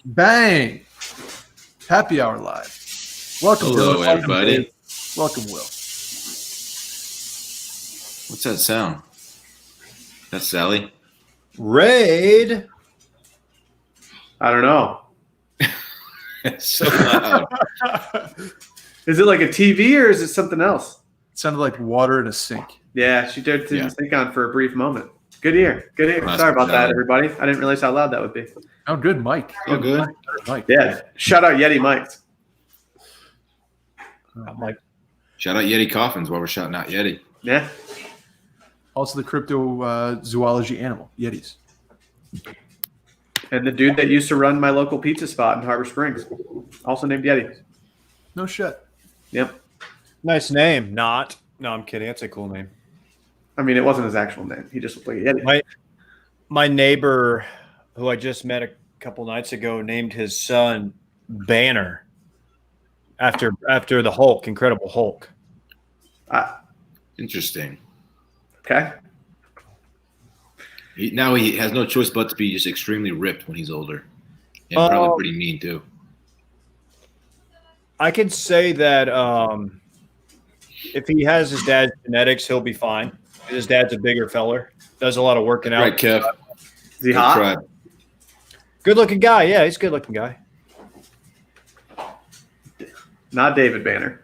Bang! Happy Hour Live. Welcome, Hello, Dylan. everybody. Welcome, Will. What's that sound? That's Sally. Raid. I don't know. It's so loud. Is it like a TV or is it something else? It sounded like water in a sink. Yeah, she did turn the sync on for a brief moment. Good ear. Good ear. Must Sorry be about that, Sally. everybody. I didn't realize how loud that would be. Oh, good, Mike. Oh, good. Mike. Yeah. Shout out Yeti Mike. Mike. Shout out Yeti Coffins while we're shouting out Yeti. Yeah. Also, the cryptozoology animal, Yetis. And the dude that used to run my local pizza spot in Harbor Springs, also named Yeti. No shit. Yep. Nice name. Not. No, I'm kidding. That's a cool name. I mean, it wasn't his actual name. He just looked like a Yeti. My neighbor, who I just met a couple nights ago, named his son Banner after the Hulk, Incredible Hulk. Interesting. Okay. Now he has no choice but to be just extremely ripped when he's older. And probably pretty mean, too. I could say that if he has his dad's genetics, he'll be fine. His dad's a bigger feller, does a lot of working out. Right, Kev. Is he hot? Try. Good looking guy. Yeah, he's a good looking guy. Not David Banner.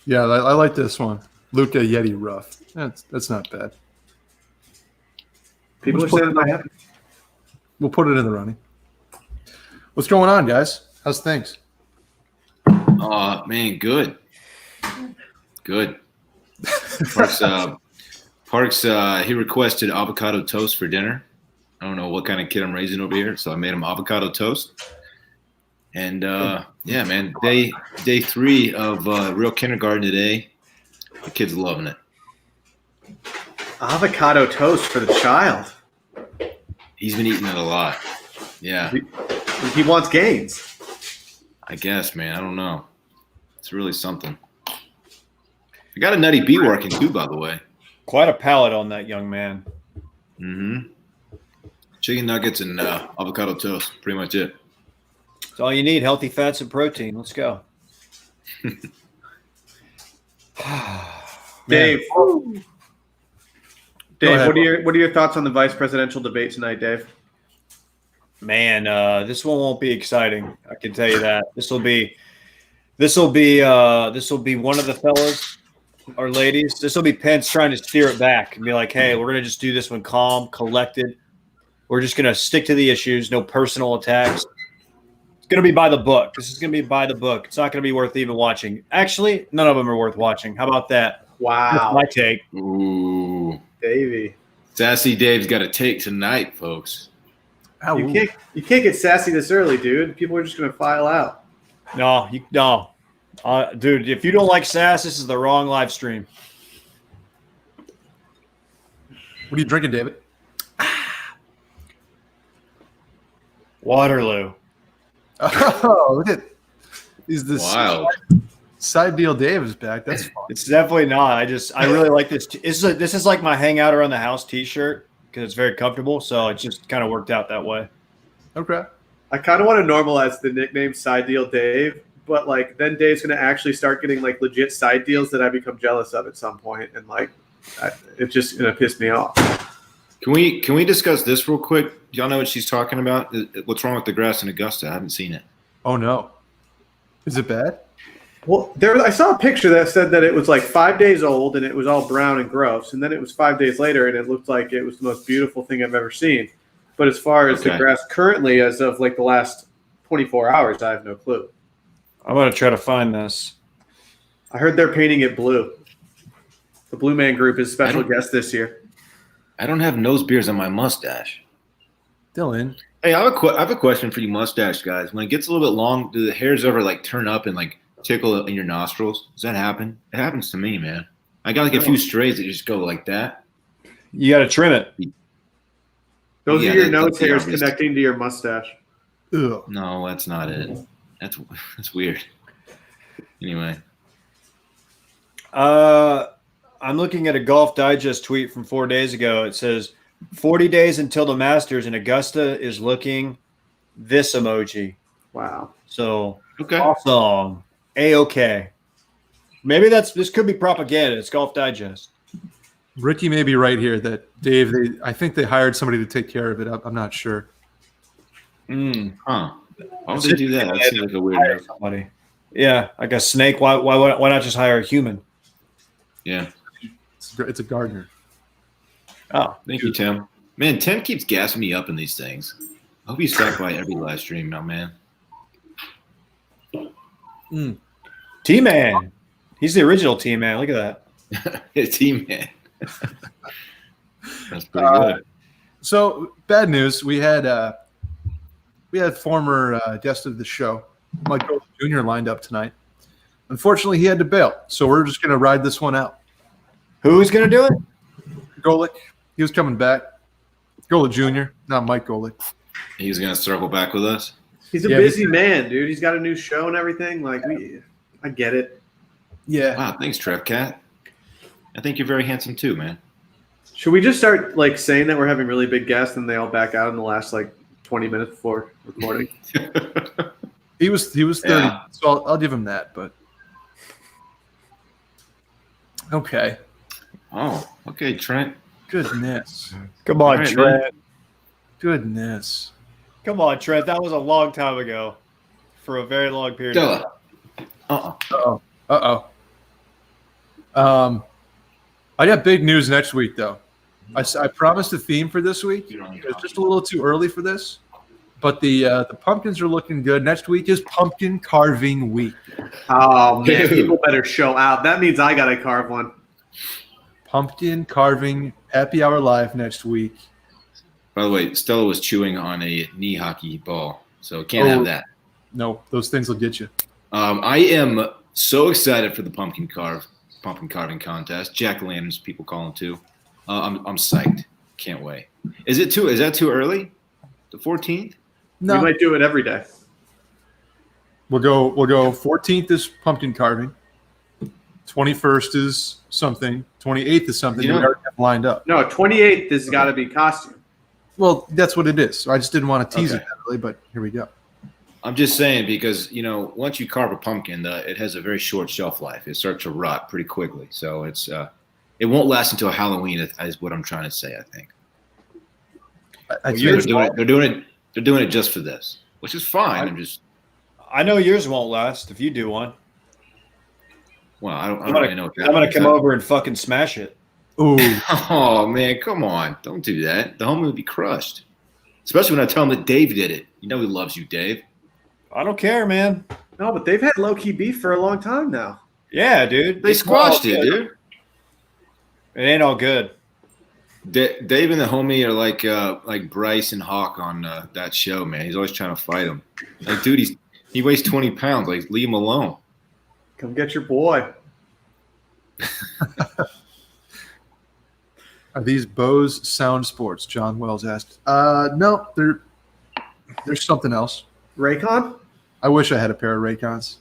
Yeah, I like this one. Luca Yeti Rough. That's not bad. People are Let's put saying it that. in- We'll put it in the running. What's going on, guys? How's things? Man, good. Good. Parks, he requested avocado toast for dinner. I don't know what kind of kid I'm raising over here, so I made him avocado toast. And yeah, man, day 3 of real kindergarten today. The kid's loving it. Avocado toast for the child. He's been eating it a lot. Yeah, He wants gains. I guess, man. I don't know. It's really something. I got a Nutty B working too, by the way. Quite a palate on that young man. Mm-hmm. Chicken nuggets and avocado toast. Pretty much it. That's all you need. Healthy fats and protein. Let's go. Dave. Dave, ahead. what are your thoughts on the vice presidential debate tonight, Dave? Man, this one won't be exciting. I can tell you that. This will be one of the fellas or ladies. This will be Pence trying to steer it back and be like, "Hey, we're gonna just do this one calm, collected. We're just gonna stick to the issues. No personal attacks. It's gonna be by the book. This is gonna be by the book. It's not gonna be worth even watching. Actually, none of them are worth watching. How about that? That's Wow. my take. Ooh. Davey. Sassy Dave's got a take tonight, folks. Ow. You can't get sassy this early, dude. People are just gonna file out. No, dude. If you don't like sass, this is the wrong live stream. What are you drinking, David? Waterloo. Oh, look at is this Wild. side deal Dave is back. That's fun. It's definitely not. I really like this. This is like my hangout around the house T-shirt because it's very comfortable. So it just kind of worked out that way. Okay. I kind of want to normalize the nickname Side Deal Dave, but like then Dave's gonna actually start getting like legit side deals that I become jealous of at some point, and like it's just gonna piss me off. Can we discuss this real quick? Y'all know what she's talking about? What's wrong with the grass in Augusta? I haven't seen it. Oh no. Is it bad? Well, I saw a picture that said that it was like 5 days old and it was all brown and gross, and then it was 5 days later and it looked like it was the most beautiful thing I've ever seen. But as far as the grass currently, as of like the last 24 hours, I have no clue. I'm gonna try to find this. I heard they're painting it blue. The Blue Man Group is special guest this year. I don't have nose beards on my mustache. Dylan. Hey, I have a question for you mustache guys. When it gets a little bit long, do the hairs ever like turn up and like tickle in your nostrils? Does that happen? It happens to me, man. I got like a few strays that just go like that. You got to trim it. Those Yeah, are your that's nose the hairs obvious. connecting to your mustache. Ugh. No, that's not it. That's weird. Anyway, I'm looking at a Golf Digest tweet from 4 days ago. It says 40 days until the Masters, and Augusta is looking this emoji. Wow. So Okay. awesome. A-okay. Maybe this could be propaganda. It's Golf Digest. Ricky may be right here that Dave. I think they hired somebody to take care of it. I'm not sure. Huh. Why would they do that? That seems like a weird Hire move. somebody. Yeah, like a snake. Why not just hire a human? Yeah. It's a gardener. Oh, Thank you, Tim. Man, Tim keeps gassing me up in these things. I hope you stop by every live stream now, man. T-Man. He's the original T-Man. Look at that. Team man. That's pretty good. So bad news. We had former guest of the show, Michael Jr. lined up tonight. Unfortunately, he had to bail, so we're just going to ride this one out. Who's going to do it? Golick, he was coming back. Golick Jr., not Mike Golick. He's gonna circle back with us. He's a busy man, dude. He's got a new show and everything. Like, I get it. Yeah. Wow, thanks, Trev Cat. I think you're very handsome too, man. Should we just start like saying that we're having really big guests and they all back out in the last like 20 minutes before recording? He was 30, so I'll give him that. But okay. Oh, okay, Trent. Goodness. Come on, All right, Trent. man. Goodness. Come on, Trent. That was a long time ago. For a very long period. Stella. Uh-oh. I got big news next week, though. I promised a theme for this week. It's just a little too early for this, but the pumpkins are looking good. Next week is pumpkin carving week. Oh, man. Dude. People better show out. That means I got to carve one. Pumpkin carving happy hour live next week. By the way, Stella was chewing on a knee hockey ball, so can't have that. No, those things will get you. I am so excited for the pumpkin carving contest. Jack-o'-lanterns, people call them too. I'm psyched. Can't wait. Is that too early? The 14th? No, We might do it every day. we'll go 14th is pumpkin carving. 21st is something. 28th is something. You know- we already have lined up. No, 28th has got to be costume. Well, that's what it is. So I just didn't want to tease it Okay. that early, but here we go. I'm just saying because, once you carve a pumpkin, it has a very short shelf life. It starts to rot pretty quickly. So it won't last until Halloween is what I'm trying to say, I think. They're doing it just for this, which is fine. I know yours won't last if you do one. Well, I don't I'm really know. going to come over and fucking smash it. Ooh. Oh man, come on! Don't do that. The homie would be crushed, especially when I tell him that Dave did it. You know he loves you, Dave. I don't care, man. No, but they've had low-key beef for a long time now. Yeah, dude. They squashed it, dude. It ain't all good. Dave and the homie are like Bryce and Hawk on that show, man. He's always trying to fight him. Like, dude, he weighs 20 pounds. Like, leave him alone. Come get your boy. Are these Bose Sound Sports? John Wells asked. No, there's something else. Raycon? I wish I had a pair of Raycons.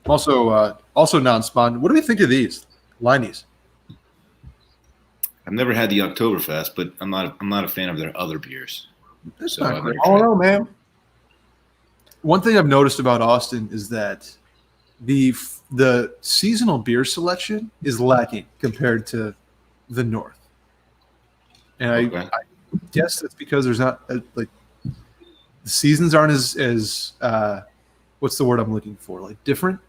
Also non-spawn. What do we think of these? Liney's. I've never had the Oktoberfest, but I'm not a fan of their other beers. That's So not I've great. never I don't know, man. One thing I've noticed about Austin is that the seasonal beer selection is lacking compared to the North. And Okay. I guess that's because there's not like the seasons aren't as what's the word I'm looking for? Like different,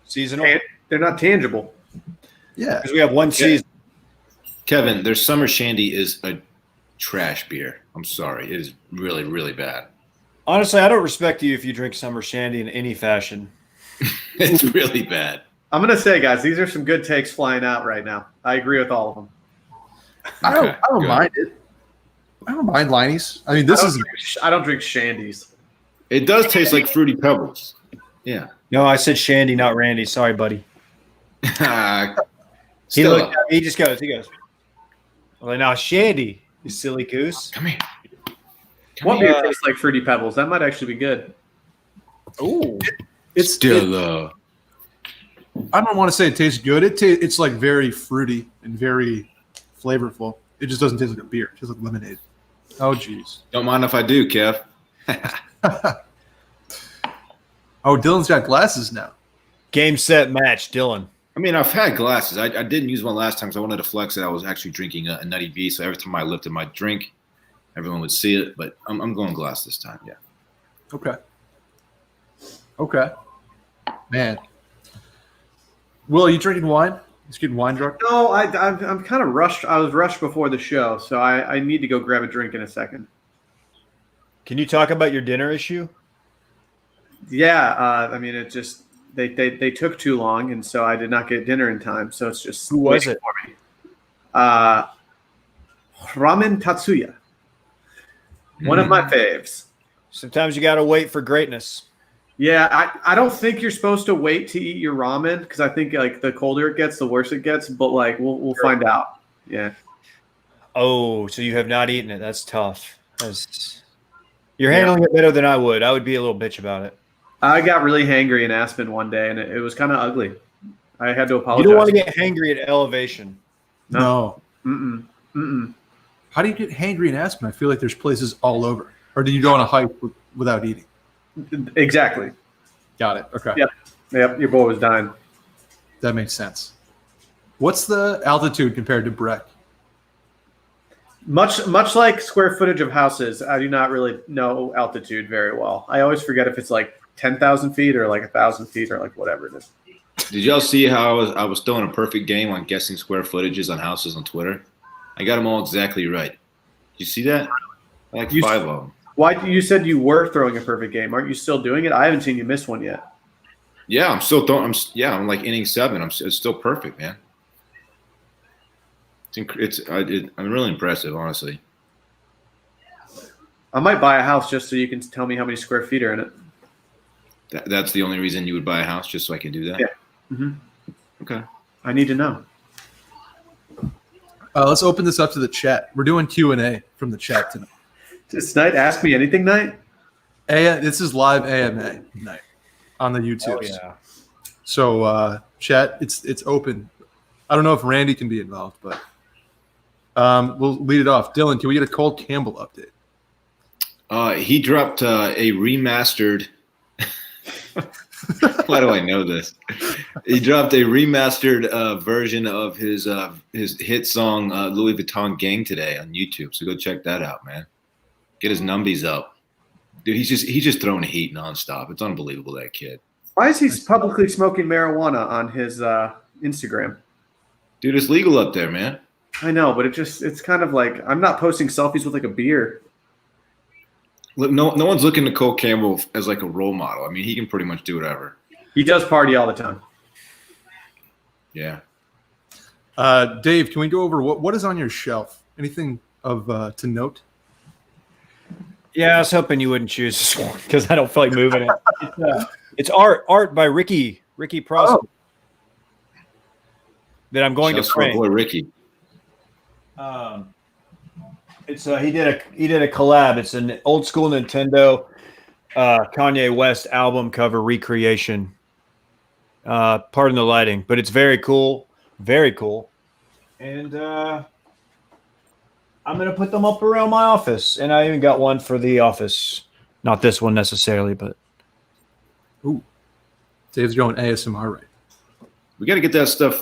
Seasonal. They're not tangible. Yeah. Because we have one season. Kevin, their summer shandy is a trash beer. I'm sorry. It is really, really bad. Honestly, I don't respect you if you drink summer shandy in any fashion. It's really bad. I'm going to say, guys, these are some good takes flying out right now. I agree with all of them. I don't good. mind it. I don't mind Liney's. I mean, I don't drink shandies. It does taste like Fruity Pebbles. Yeah. No, I said Shandy, not Randy. Sorry, buddy. He Stella, he just goes. I'm like, no, Shandy, you silly goose. come here. What beer tastes like Fruity Pebbles? That might actually be good. Ooh. Stella. I don't want to say it tastes good. It's like very fruity and very flavorful. It just doesn't taste like a beer. It tastes like lemonade. Oh, jeez. Don't mind if I do, Kev. Oh, Dylan's got glasses now. Game, set, match, Dylan. I mean, I've had glasses. I didn't use one last time because I wanted to flex that I was actually drinking a Nutty B. So every time I lifted my drink, everyone would see it. But I'm going glass this time. Yeah. Okay. Man. Will, are you drinking wine? He's getting wine drunk? No, I'm kind of rushed. I was rushed before the show, so I need to go grab a drink in a second. Can you talk about your dinner issue? Yeah, I mean, it just they took too long, and so I did not get dinner in time. So it's just Who was it? for me. Ramen Tatsuya, one of my faves. Sometimes you got to wait for greatness. Yeah, I don't think you're supposed to wait to eat your ramen because I think like the colder it gets, the worse it gets. But like we'll find out. Yeah. Oh, so you have not eaten it. That's tough. You're handling it better than I would. I would be a little bitch about it. I got really hangry in Aspen one day, and it was kind of ugly. I had to apologize. You don't want to get hangry at elevation. No. Mm-mm. How do you get hangry in Aspen? I feel like there's places all over. Or do you go on a hike without eating? Exactly. Got it. Okay. Yep. Your boy was dying. That makes sense. What's the altitude compared to Breck? Much like square footage of houses, I do not really know altitude very well. I always forget if it's like 10,000 feet or like 1,000 feet or like whatever it is. Did y'all see how I was throwing a perfect game on guessing square footages on houses on Twitter? I got them all exactly right. Did you see that? Like 5 of them. Why you said you were throwing a perfect game? Aren't you still doing it? I haven't seen you miss one yet. Yeah, I'm still throwing. I'm like inning 7. It's still perfect, man. I'm really impressive, honestly. I might buy a house just so you can tell me how many square feet are in it. That's the only reason you would buy a house, just so I can do that? Yeah. Mm-hmm. Okay. I need to know. Let's open this up to the chat. We're doing Q&A from the chat tonight. This night, ask me anything night. This is live AMA night on the YouTube. Oh, yeah. So chat, it's open. I don't know if Randy can be involved, but we'll lead it off. Dylan, can we get a Cole Campbell update? He dropped a remastered. Why do I know this? He dropped a remastered version of his hit song Louis Vuitton Gang today on YouTube. So go check that out, man. Get his numbies up, dude. He's just throwing heat nonstop. It's unbelievable, that kid. Why is he publicly smoking marijuana on his Instagram? Dude, it's legal up there, man. I know, but it's kind of like I'm not posting selfies with like a beer. Look, no one's looking to Cole Campbell as like a role model. I mean, he can pretty much do whatever. He does party all the time. Yeah. Dave, can we go over what is on your shelf? Anything of to note? Yeah, I was hoping you wouldn't choose this one because I don't feel like moving it. It's art by Ricky Prosper that I'm going to frame. Boy Ricky. It's he did a collab. It's an old school Nintendo Kanye West album cover recreation. Pardon the lighting, but it's very cool, and I'm gonna put them up around my office. And I even got one for the office, not this one necessarily, but Ooh, Dave's going ASMR right. We got to get that stuff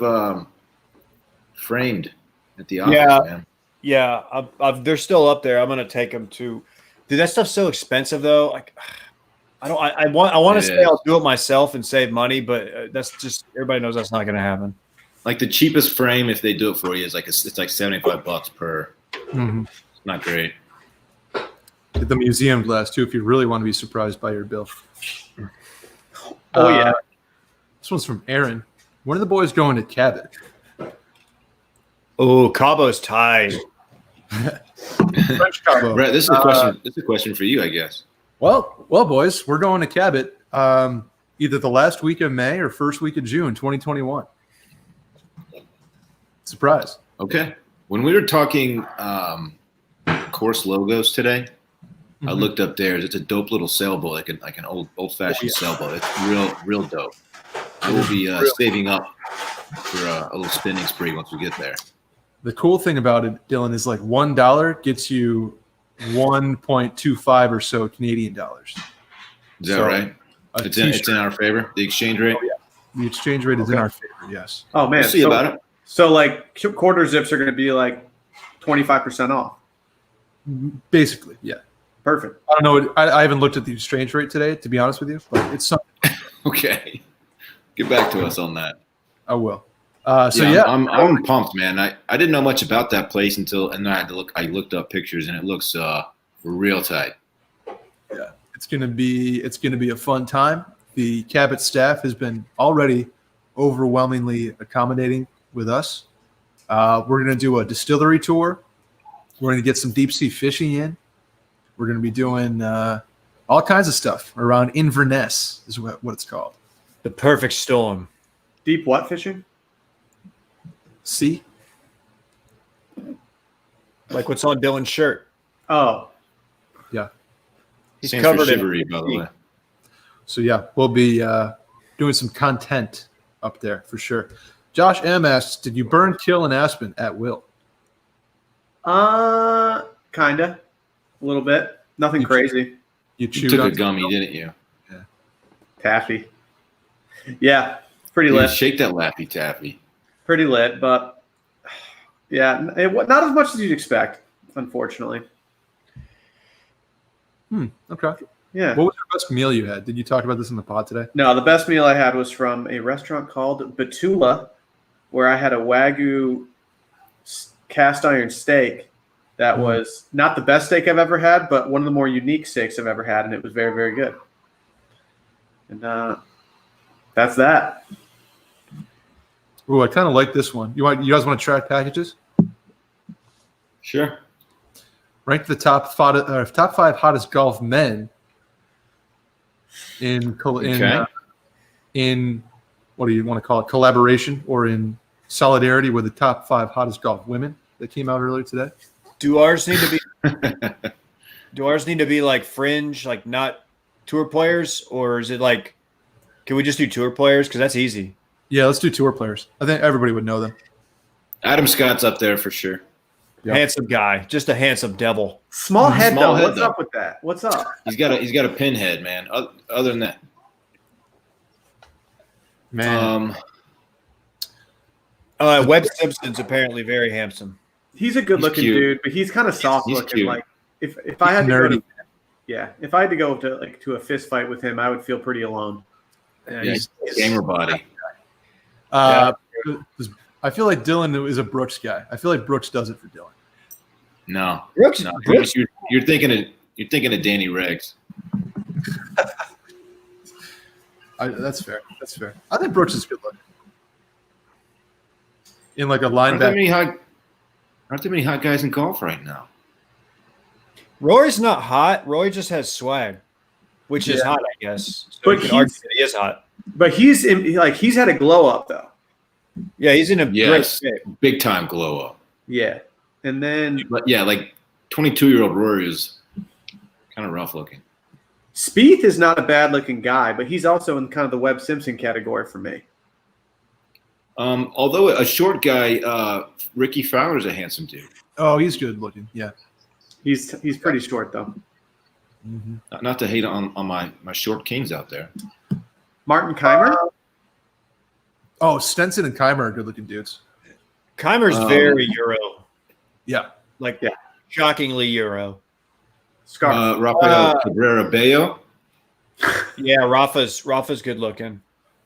framed at the office, man. Yeah, they're still up there. I'm gonna take them to. Dude, that stuff's so expensive though. Like, I want to say I'll do it myself and save money, but that's just everybody knows that's not gonna happen. Like the cheapest frame, if they do it for you, is it's like $75 per. Mm-hmm. It's not great. Get the museum glass too, if you really want to be surprised by your bill. Oh yeah. This one's from Aaron. When are the boys going to Cabo? Oh, Cabo's tied. French Cabo. Brett, this is a question. This is a question for you, I guess. Well, boys, we're going to Cabot either the last week of May or first week of June, 2021. Surprise. Okay. When we were talking course logos today, I looked up theirs. It's a dope little sailboat, like an old-fashioned sailboat. It's real dope. I will be saving up for a little spinning spree once we get there. The cool thing about it, Dylan, is like $1 gets you 1.25 or so Canadian dollars. Is that right? It's in our favor. The exchange rate. Oh, yeah. The exchange rate is in our favor. Yes. Oh man, We'll see about it. So like quarter zips are going to be like 25% off. Basically, yeah. Perfect. I don't know. I haven't looked at the exchange rate today, to be honest with you, but it's something. Okay. Get back to us on that. I will. I'm pumped, man. I didn't know much about that place and I had to look. I looked up pictures, and it looks real tight. Yeah, it's gonna be a fun time. The Cabot staff has been already overwhelmingly accommodating with us. We're gonna do a distillery tour. We're gonna get some deep sea fishing in. We're gonna be doing all kinds of stuff around Inverness, is what it's called. The perfect storm. Deep what fishing? See? Like what's on Dylan's shirt. Oh, Yeah. He's Stands for covered in shivery, by the way. So yeah, we'll be doing some content up there for sure. Josh M asks, did you burn, kill, and Aspen at will? kinda, a little bit. Nothing crazy. You You chewed took on a gummy, didn't you? Taffy. Yeah, pretty Dude, lit. shake that Laffy Taffy. Pretty lit, but yeah, not as much as you'd expect, unfortunately. Okay. Yeah. What was your best meal you had? Did you talk about this in the pod today? No, the best meal I had was from a restaurant called Batula, where I had a Wagyu cast iron steak that was not the best steak I've ever had, but one of the more unique steaks I've ever had, and it was very, very good. And that's that. Ooh, I kind of like this one. You guys want to track packages? Sure. Rank the top five hottest golf men in what do you want to call it? Collaboration or in solidarity with the top 5 hottest golf women that came out earlier today? Do ours need to be like fringe, like not tour players, or is it like, can we just do tour players? Because that's easy. Yeah, let's do tour players. I think everybody would know them. Adam Scott's up there for sure. Yep. Handsome guy, just a handsome devil. Small head, Small though. head, What's though. up with that? What's up? He's got a pinhead, man. Other than that, Man, Webb Simpson's apparently very handsome. He's a good-looking cute. dude, but he's kind of soft-looking. cute. Like if I had to go nerdy. if I had to go to a fist fight with him, I would feel pretty alone. yeah, yeah, gamer body. I feel like Dylan is a Brooks guy. I feel like Brooks does it for Dylan. No, Brooks, no. Brooks, You're thinking of Danny Riggs. That's fair. That's fair. I think Brooks is good looking. In like a Aren't there linebacker. many hot guys in golf right now? Rory's not hot. Rory just has swag, which is hot, I guess. So But you can argue that he is hot. But he's had a glow up though. Yeah, he's in a great Yes, shape. big time glow up. Yeah, and then But yeah, like 22-year-old Rory is kind of rough looking. Spieth is not a bad-looking guy, but he's also in kind of the Webb Simpson category for me. Although a short guy, Ricky Fowler's a handsome dude. Oh, he's good looking. Yeah. He's pretty short though. Mm-hmm. Not to hate on my short kings out there. Martin Keimer. Oh, Stenson and Keimer are good looking dudes. Keimer's very Euro, Yeah. shockingly Euro. Scarf. Rafael Cabrera Bello. Yeah, Rafa's good looking.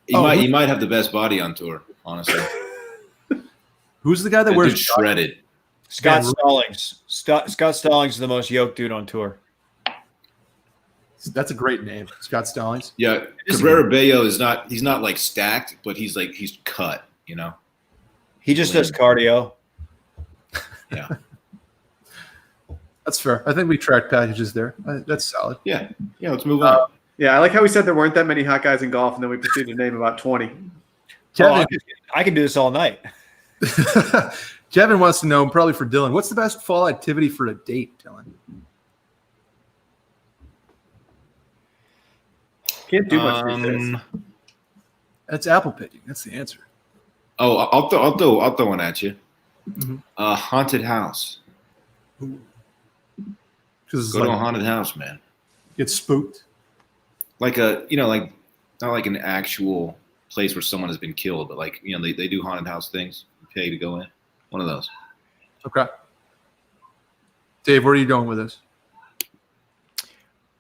He might have the best body on tour, honestly. Who's the guy that That wears dude's shredded. Scott Yeah. Stallings. Scott Stallings is the most yoked dude on tour. That's a great name, Scott Stallings. Yeah, Cabrera Bello he's not like stacked, but he's cut, you know. He just does cardio. Yeah. That's fair. I think we tracked packages there. That's solid. Yeah. Yeah, let's move on. Yeah, I like how we said there weren't that many hot guys in golf, and then we proceeded to name about 20. Kevin, I can do this all night. Kevin wants to know, probably for Dylan, what's the best fall activity for a date, Dylan? Can't do much these days. That's apple picking. That's the answer. I'll throw one at you. Mhm. Haunted house. Because Go to a haunted house, man. get spooked. Like like not like an actual place where someone has been killed, but like, they do haunted house things. You pay to go in. One of those. Okay. Dave, where are you going with this?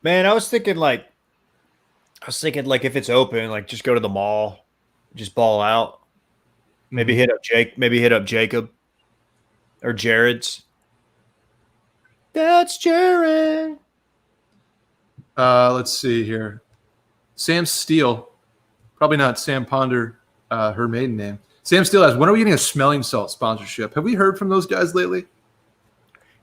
Man, I was thinking like if it's open, like just go to the mall, just ball out. Maybe hit up Jacob or Jared's. That's Jared. Let's see here. Sam Steele, probably not Sam Ponder, her maiden name. Sam Steele asks, when are we getting a smelling salt sponsorship? Have we heard from those guys lately?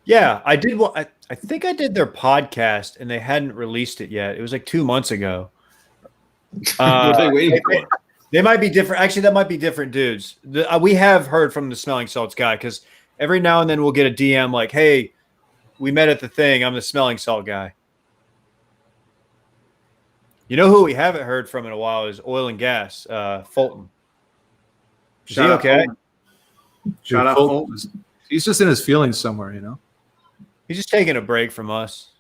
Yeah, I did. Well, I think I did their podcast, and they hadn't released it yet. It was like 2 months ago. What are they waiting for? They might be different. Actually, that might be different dudes. We have heard from the smelling salts guy because every now and then we'll get a DM like, "Hey, we met at the thing. I'm the smelling salt guy." You know who we haven't heard from in a while is oil and gas, Fulton. Is he okay? Shout out Fulton. He's just in his feelings somewhere, He's just taking a break from us,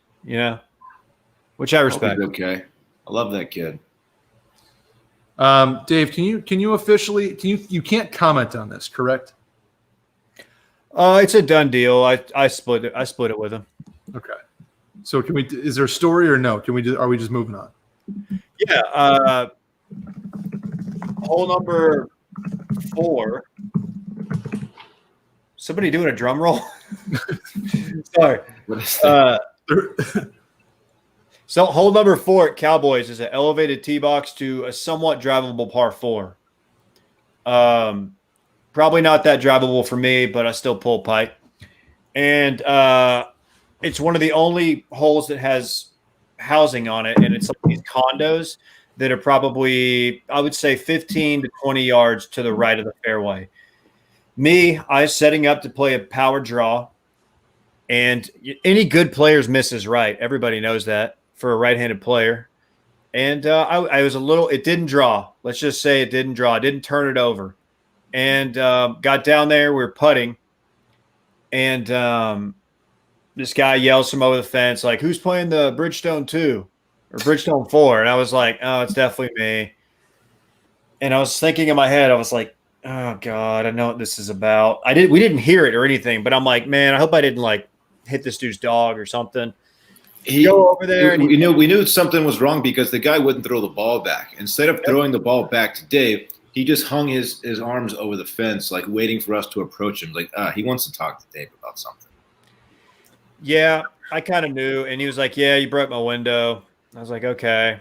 which I respect. Okay, I love that kid. Dave, can you officially you can't comment on this, correct? It's a done deal. I split it with him. Okay. So is there a story or no? Are we just moving on? Yeah. Hole number 4. Somebody doing a drum roll? Sorry. What is that? So hole number 4 at Cowboys is an elevated tee box to a somewhat drivable par 4. Probably not that drivable for me, but I still pull pipe. And it's one of the only holes that has housing on it, and it's like these condos that are probably, I would say, 15 to 20 yards to the right of the fairway. I was setting up to play a power draw, and any good players misses right. Everybody knows that for a right-handed player. And I was it didn't draw. Let's just say it didn't draw. I didn't turn it over. And got down there. We were putting. And this guy yells from over the fence, like, who's playing the Bridgestone 2 or Bridgestone 4? And I was like, oh, it's definitely me. And I was thinking in my head, I was like, oh, God, I know what this is about. We didn't hear it or anything, but I'm like, man, I hope I didn't, like, hit this dude's dog or something. He go over there. We knew something was wrong because the guy wouldn't throw the ball back. Instead of throwing the ball back to Dave, he just hung his arms over the fence, like waiting for us to approach him. Like, he wants to talk to Dave about something. Yeah, I kind of knew. And he was like, yeah, you broke my window. I was like, okay.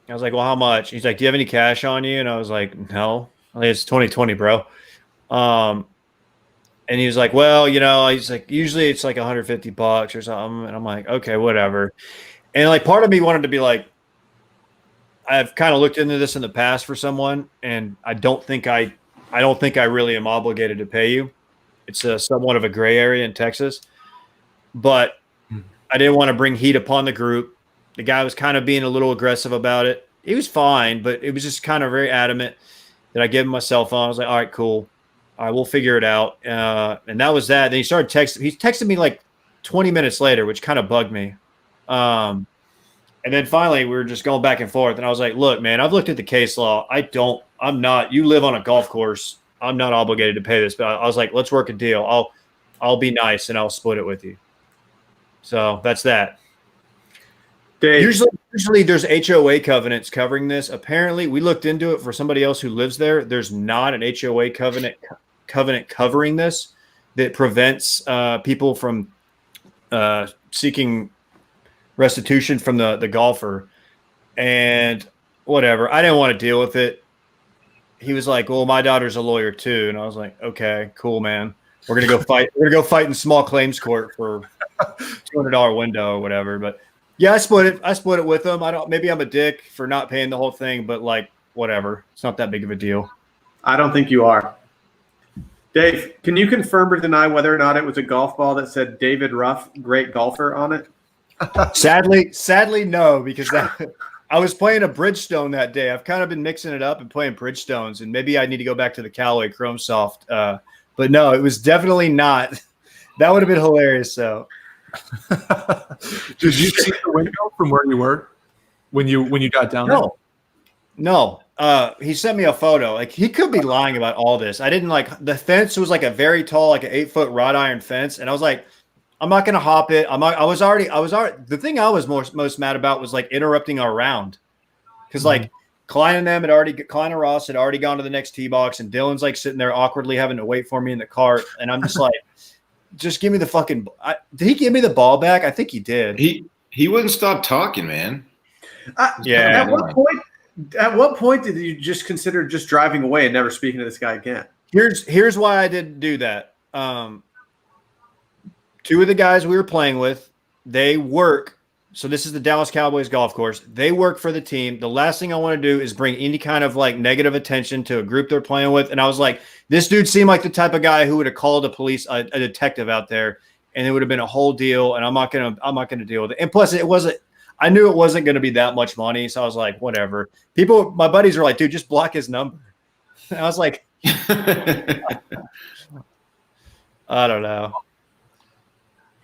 I was like, well, how much? He's like, do you have any cash on you? And I was like, no. I think it's 2020, bro. And he was like, well, he's like, usually it's like $150 or something. And I'm like, okay, whatever. And like part of me wanted to be like, I've kind of looked into this in the past for someone, and I don't think I really am obligated to pay you. It's somewhat of a gray area in Texas. But I didn't want to bring heat upon the group. The guy was kind of being a little aggressive about it. He was fine, but it was just kind of very adamant that I gave him my cell phone. I was like, all right, cool. All right, we'll figure it out. And that was that. Then he started texting. He texted me like 20 minutes later, which kind of bugged me. And then finally we were just going back and forth. And I was like, look, man, I've looked at the case law. You live on a golf course. I'm not obligated to pay this. But I was like, let's work a deal. I'll be nice and I'll split it with you. So that's that. Dave. Usually there's HOA covenants covering this. Apparently, we looked into it for somebody else who lives there. There's not an HOA covenant covering this that prevents people from seeking restitution from the golfer. And whatever. I didn't want to deal with it. He was like, well, my daughter's a lawyer too. And I was like, okay, cool, man. We're going to go fight. We're going to go fight in small claims court for $200 window or whatever. But yeah, I split it with them. Maybe I'm a dick for not paying the whole thing, but like, whatever. It's not that big of a deal. I don't think you are. Dave, can you confirm or deny whether or not it was a golf ball that said David Ruff, great golfer on it? Sadly, no, because I was playing a Bridgestone that day. I've kind of been mixing it up and playing Bridgestones, and maybe I need to go back to the Callaway Chrome Soft But no, it was definitely not. That would have been hilarious. So, did you see the window from where you were when you got down there? No. He sent me a photo. Like he could be lying about all this. I didn't like the fence was like a very tall, like an 8-foot wrought iron fence, and I was like, I'm not gonna hop it. I was already. The thing I was most mad about was like interrupting our round, because like Klein and Ross had already gone to the next tee box, and Dylan's like sitting there awkwardly having to wait for me in the cart, and I'm just like, just give me the fucking. Did he give me the ball back? I think he did. He wouldn't stop talking, man. Yeah. At what point did you just consider just driving away and never speaking to this guy again? Here's why I didn't do that. Two of the guys we were playing with, they work. So this is the Dallas Cowboys golf course. They work for the team. The last thing I want to do is bring any kind of like negative attention to a group they're playing with. And I was like, this dude seemed like the type of guy who would have called a detective out there, and it would have been a whole deal. And I'm not gonna deal with it. And plus, I knew it wasn't going to be that much money, so I was like, whatever. My buddies were like, dude, just block his number. And I was like, I don't know.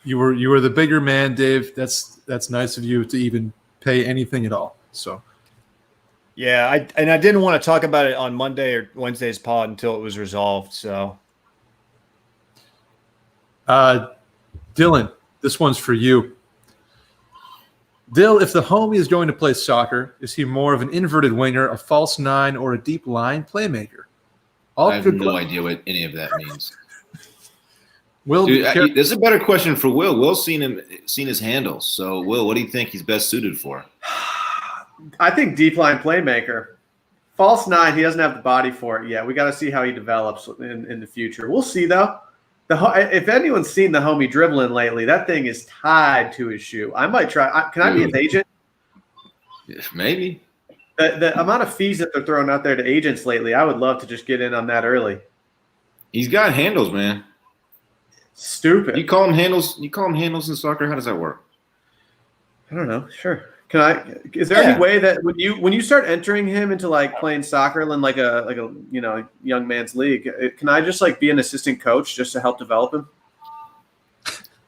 You were the bigger man, Dave. That's nice of you to even pay anything at all. So, yeah, I didn't want to talk about it on Monday or Wednesday's pod until it was resolved. So, Dylan, this one's for you. Dill, if the homie is going to play soccer, is he more of an inverted winger, a false nine, or a deep line playmaker? I have no idea what any of that means. Will, this is a better question for Will. Will's seen his handles. So, Will, what do you think he's best suited for? I think deep line playmaker. False nine, he doesn't have the body for it yet. We got to see how he develops in the future. We'll see, though. If anyone's seen the homie dribbling lately, that thing is tied to his shoe. I might try. Can I be his agent? Maybe. The amount of fees that they're throwing out there to agents lately, I would love to just get in on that early. He's got handles, man. Stupid. You call them handles. You call them handles in soccer. How does that work? I don't know. Sure. Is there any way that when you start entering him into like playing soccer in like a young man's league, can I just like be an assistant coach just to help develop him?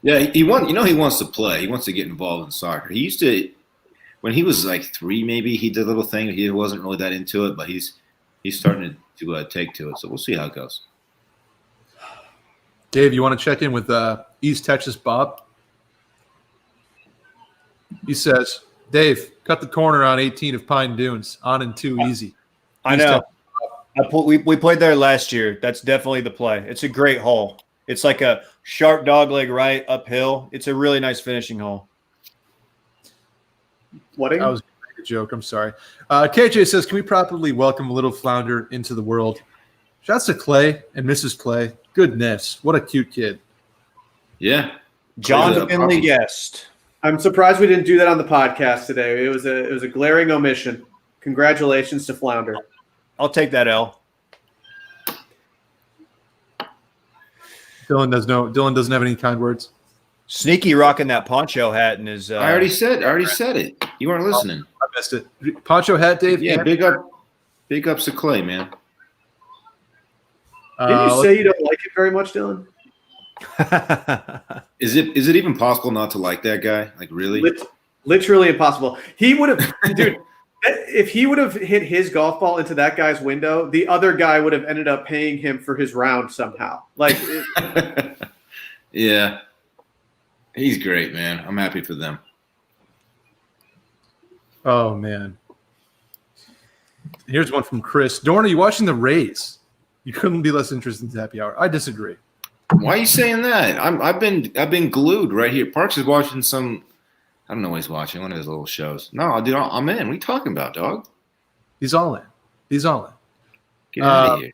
Yeah, he wants to play. He wants to get involved in soccer. He used to, when he was like 3, maybe he did a little thing. He wasn't really that into it, but he's starting to take to it. So we'll see how it goes. Dave, you want to check in with East Texas Bob? He says, Dave, cut the corner on 18 of Pine Dunes. On and 2 easy. I know. We played there last year. That's definitely the play. It's a great hole. It's like a sharp dog leg right uphill. It's a really nice finishing hole. That was a joke. I'm sorry. KJ says, can we properly welcome little Flounder into the world? Shouts to Clay and Mrs. Clay. Goodness, what a cute kid. Yeah. John Finley guest. I'm surprised we didn't do that on the podcast today. It was a glaring omission. Congratulations to Flounder. I'll take that L. Dylan doesn't have any kind words. Sneaky rocking that poncho hat in his. I already said it. You weren't listening. I missed it. Poncho hat, Dave. Yeah, big ups to Clay, man. Didn't you say you don't like it very much, Dylan? Is it even possible not to like that guy? Like, really? Literally impossible. He would have, dude. If he would have hit his golf ball into that guy's window, the other guy would have ended up paying him for his round somehow. Like, yeah, he's great, man. I'm happy for them. Oh man. Here's one from Chris. Dorn, are you watching the Rays? You couldn't be less interested in Happy Hour. I disagree. Why are you saying that? I've been glued right here. Parks is watching some. I don't know what he's watching. One of his little shows. No, dude, I'm in. What are you talking about, dog? He's all in. Get out of here.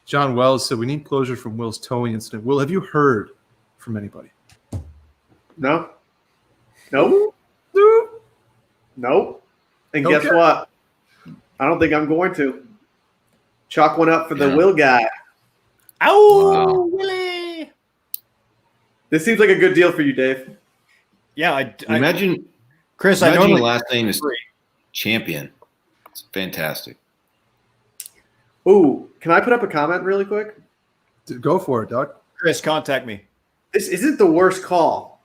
John Wells said we need closure from Will's towing incident. Will, have you heard from anybody? No. Nope. Nope. And Okay. guess what? I don't think I'm going to. Chalk one up for the Will guy. Ow, Willie! This seems like a good deal for you, Dave. Yeah, Imagine, Chris. your normally last name is Champion. It's fantastic. Ooh, can I put up a comment really quick? Go for it, Doug. Chris, contact me. This isn't the worst call.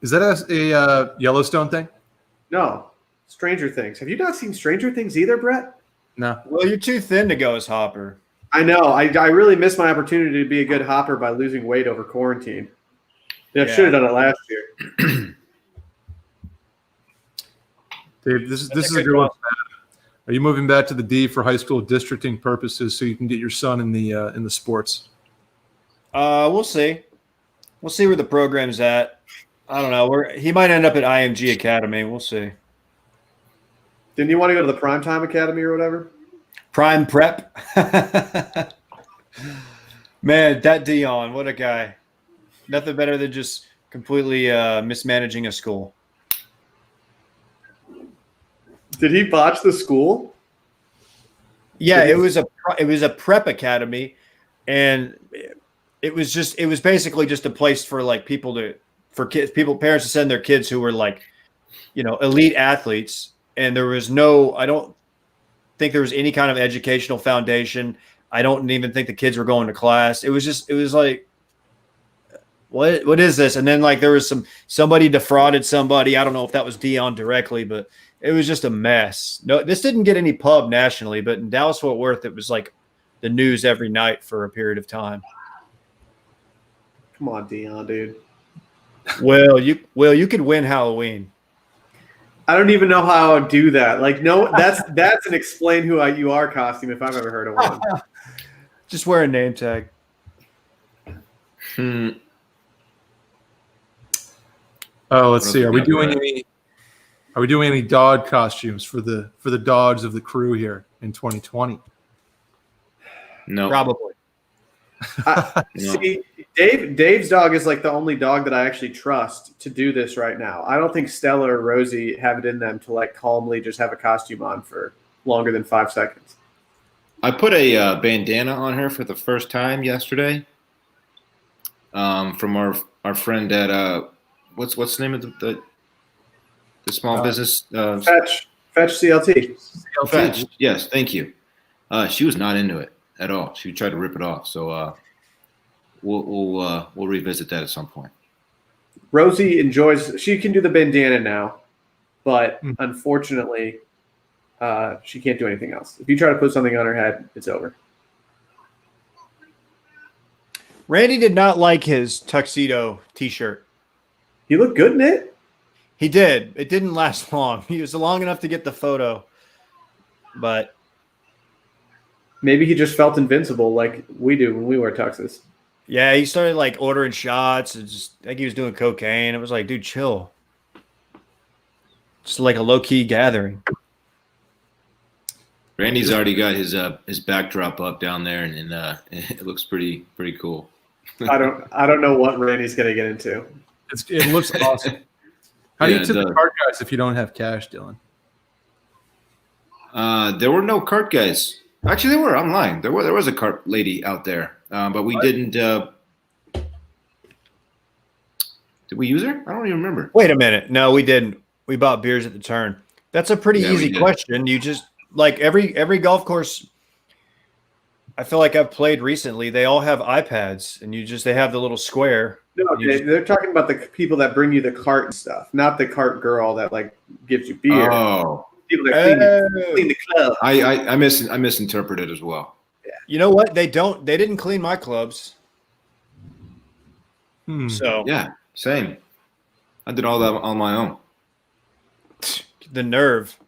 Is that a Yellowstone thing? No. Stranger Things. Have you not seen Stranger Things either, Brett? No. Well, you're too thin to go as Hopper. I know. I really missed my opportunity to be a good Hopper by losing weight over quarantine. Yeah, I should have done it last year. Dave, this is a good one. Are you moving back to the D for high school districting purposes so you can get your son in the sports? We'll see. We'll see where the program's at. I don't know. He might end up at IMG Academy. We'll see. Didn't you want to go to the Primetime Academy or whatever? Prime Prep. Man, that Dion, what a guy. Nothing better than just completely mismanaging a school. Did he botch the school? Yeah, it was a prep academy, and it was basically just a place for like parents to send their kids who were like, elite athletes. And there was I don't think there was any kind of educational foundation. I don't even think the kids were going to class. It was like, what is this? And then like there was somebody defrauded somebody. I don't know if that was Dion directly, but it was just a mess. No, this didn't get any pub nationally, but in Dallas-Fort Worth, it was like the news every night for a period of time. Come on, Dion, dude. Well, you could win Halloween. I don't even know how I would do that. Like, no, that's an explain who you are costume if I've ever heard of one. Just wear a name tag. Oh, let's see. Are we doing any dog costumes for the dogs of the crew here in 2020? No, Probably. no. See, Dave's dog is like the only dog that I actually trust to do this right now. I don't think Stella or Rosie have it in them to like calmly just have a costume on for longer than 5 seconds. I put a bandana on her for the first time yesterday. From our friend at what's the name of the small business? Fetch CLT. Fetch. Yes, thank you. She was not into it at all. She tried to rip it off. So we'll revisit that at some point. Rosie enjoys. She can do the bandana now, but unfortunately, she can't do anything else. If you try to put something on her head, it's over. Randy did not like his tuxedo T-shirt. He looked good in it. He did. It didn't last long. He was long enough to get the photo, but maybe he just felt invincible like we do when we wear tuxes. yeah, he started like ordering shots. And just like he was doing cocaine. It was like, dude, chill. Just like a low key gathering. Randy's already got his backdrop up down there, and it looks pretty cool. I don't know what Randy's gonna get into. It looks awesome. How do you tip the cart guys if you don't have cash, Dylan? There were no cart guys. Actually, there were. I'm lying. There was a cart lady out there, but we didn't. Did we use her? I don't even remember. Wait a minute. No, we didn't. We bought beers at the turn. That's a pretty easy question. You just like every golf course. I feel like I've played recently. They all have iPads, and they have the little square. No, they're talking about the people that bring you the cart and stuff, not the cart girl that like gives you beer. Oh, people that clean the club. I misinterpreted as well. Yeah. You know what? They didn't clean my clubs. So yeah, same. I did all that on my own. The nerve.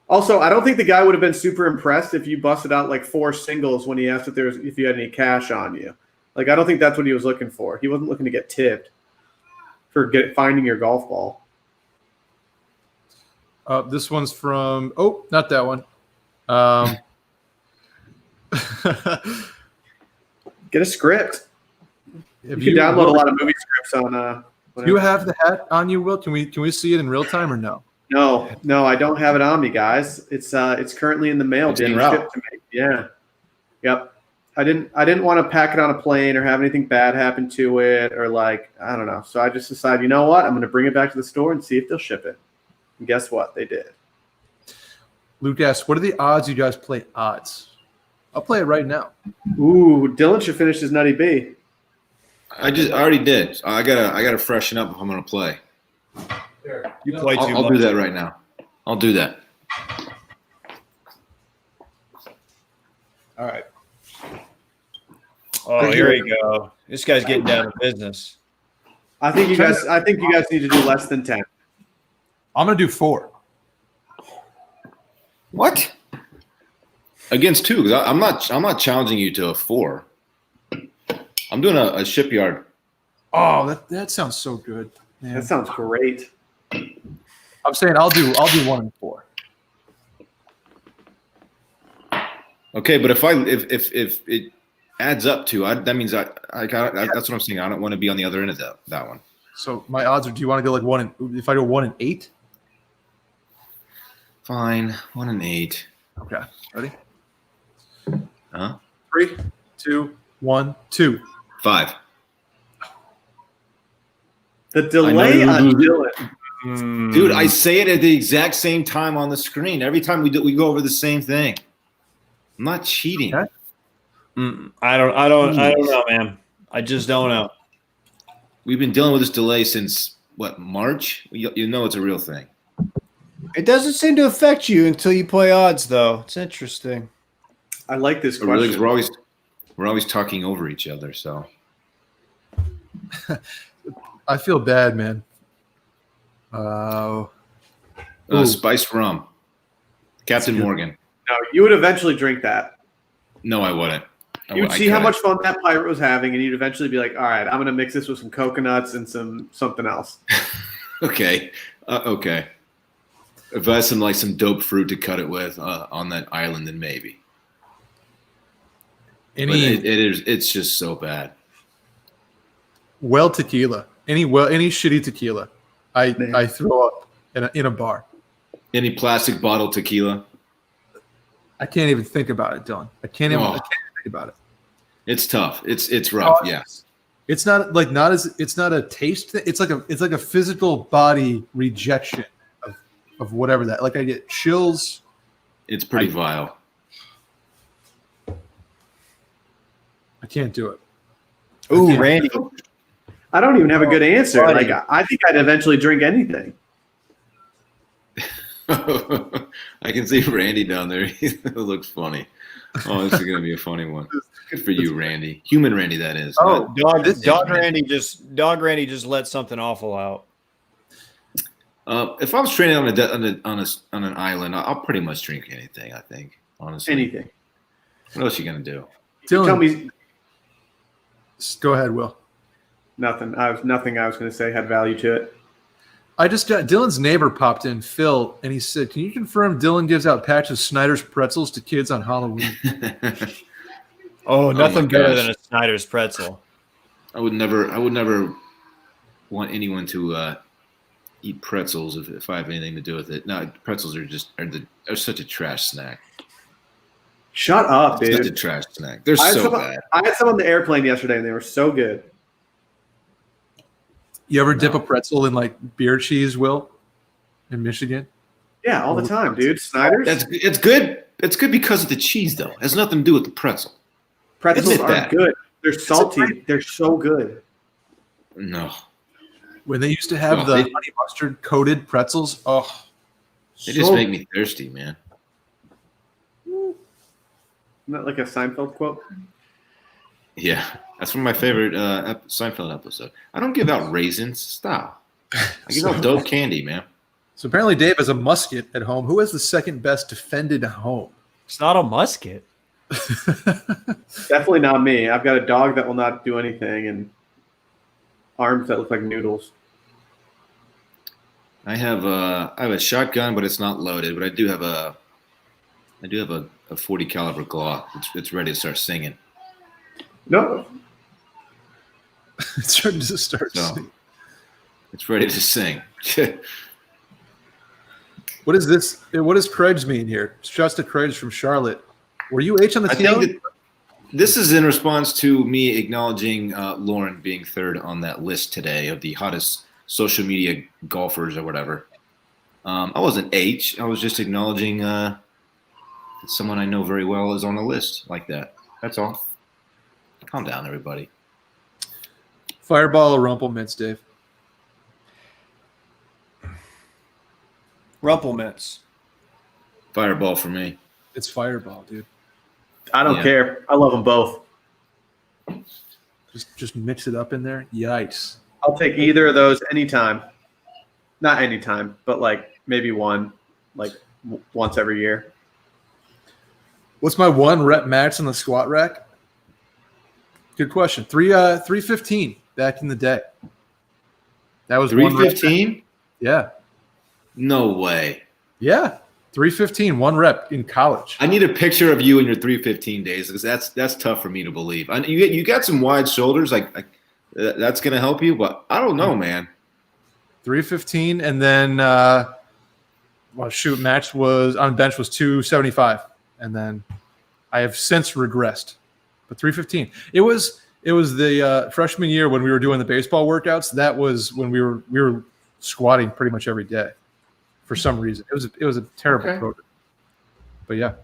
Also, I don't think the guy would have been super impressed if you busted out like 4 singles when he asked if you had any cash on you. Like, I don't think that's what he was looking for. He wasn't looking to get tipped for finding your golf ball. This one's from not that one. Get a script. You can download a lot of movie scripts on. Do you have the hat on you, Will? Can we see it in real time or no? No, I don't have it on me, guys. It's currently in the mail being shipped to me. Yeah. Yep. I didn't want to pack it on a plane or have anything bad happen to it or like, I don't know. So I just decided, you know what? I'm going to bring it back to the store and see if they'll ship it. And guess what? They did. Luke asked, what are the odds you guys play odds? I'll play it right now. Ooh, Dylan should finish his Nutty B. I already did. So I gotta freshen up if I'm gonna play. You play too I'll much. do that right now. I'll do that. All right. Oh, here we go. This guy's getting down to business. I think you guys need to do less than 10. I'm gonna do 4. What? Against 2? Because I'm not challenging you to a 4. I'm doing a shipyard. Oh, that sounds so good. Man. That sounds great. I'm saying I'll do 1 and 4. Okay, but if it adds up to, that means that's what I'm saying. I don't want to be on the other end of that one. So my odds are. Do you want to go like 1 and if I go 1 and 8? Fine, 1 and 8. Okay, ready? Huh? 3, 2, 1, 2. 5. The delay on Dylan. Dude, I say it at the exact same time on the screen. Every time we go over the same thing. I'm not cheating. Okay. I don't know, man. I just don't know. We've been dealing with this delay since what, March? You know it's a real thing. It doesn't seem to affect you until you play odds, though. It's interesting. I like this But really, question. 'cause we're always talking over each other. So I feel bad, man. spiced rum, Captain Morgan. No, you would eventually drink that. No, I wouldn't. You'd see how much fun that pirate was having, and you'd eventually be like, all right, I'm going to mix this with some coconuts and something else. Okay. Okay. If I had some dope fruit to cut it with on that island, then maybe. But it's just so bad. Tequila. Any shitty tequila. I throw up in a bar. Any plastic bottle tequila? I can't even think about it, Dylan. I can't even think about it. It's tough. It's rough. Yes. It's not it's not a taste thing. It's like a physical body rejection of whatever that. Like I get chills. It's pretty vile. I can't do it. Ooh, Randy. I don't even have a good answer. Buddy. Like I think I'd eventually drink anything. I can see Randy down there. It looks funny. Oh, this is gonna be a funny one. Good for you, Randy. Human Randy, that is. Oh, Dog Randy just let something awful out. If I was training on an island, I'll pretty much drink anything. I think, honestly. Anything. What else you gonna do? Dylan, Tell me go ahead, Will. nothing. Nothing I was going to say had value to it. I just got Dylan's neighbor popped in, Phil, and he said, "Can you confirm Dylan gives out packs of Snyder's pretzels to kids on Halloween?" Oh, nothing my better gosh. than a Snyder's pretzel. I would never want anyone to eat pretzels if I have anything to do with it. No, pretzels are such a trash snack. Shut up, Such a dude. trash snack. They're so bad. I had some on the airplane yesterday, and they were so good. You ever dip a pretzel in like beer cheese, Will, in Michigan? Yeah, all the time, dude. Snyder's. It's good. It's good because of the cheese, though. It has nothing to do with the pretzel. Pretzels Admit are that. good. They're salty. They're so good. No, When they used to have No, the they- honey mustard coated pretzels, they just make me thirsty, man. Isn't that like a Seinfeld quote? Yeah, that's one of my favorite Seinfeld episode. I don't give out raisins. Stop. I give out dope candy, man. So apparently Dave has a musket at home. Who has the second best defended home? It's not a musket. Definitely not me. I've got a dog that will not do anything and arms that look like noodles. I have a shotgun, but it's not loaded. But I do have a 40 caliber Glock. It's ready to start singing. No. It's starting to start. So it's ready to sing. What is this? What does Craig's mean here? It's just a Craig's from Charlotte. Were you H on the I team? think that this is in response to me acknowledging Lauren being third on that list today of the hottest social media golfers or whatever. I wasn't H. I was just acknowledging someone I know very well is on a list like that. That's all. Calm down, everybody. Fireball or Rumple Mints, Dave? Rumple Mints. Fireball for me. It's Fireball, dude. I don't care. I love them both. Just mix it up in there. Yikes. I'll take either of those anytime. Not anytime, but like maybe one, like once every year. What's my 1 rep max on the squat rack? Good question. 315 back in the day. That was 315? Yeah. No way. Yeah. 315, 1 rep in college. I need a picture of you in your 315 days because that's tough for me to believe. You got some wide shoulders, like that's gonna help you, but I don't know, man. 315, and then max was on bench was 275, and then I have since regressed, but 315. It was the freshman year when we were doing the baseball workouts. That was when we were squatting pretty much every day. For some reason, it was a terrible program. But yeah,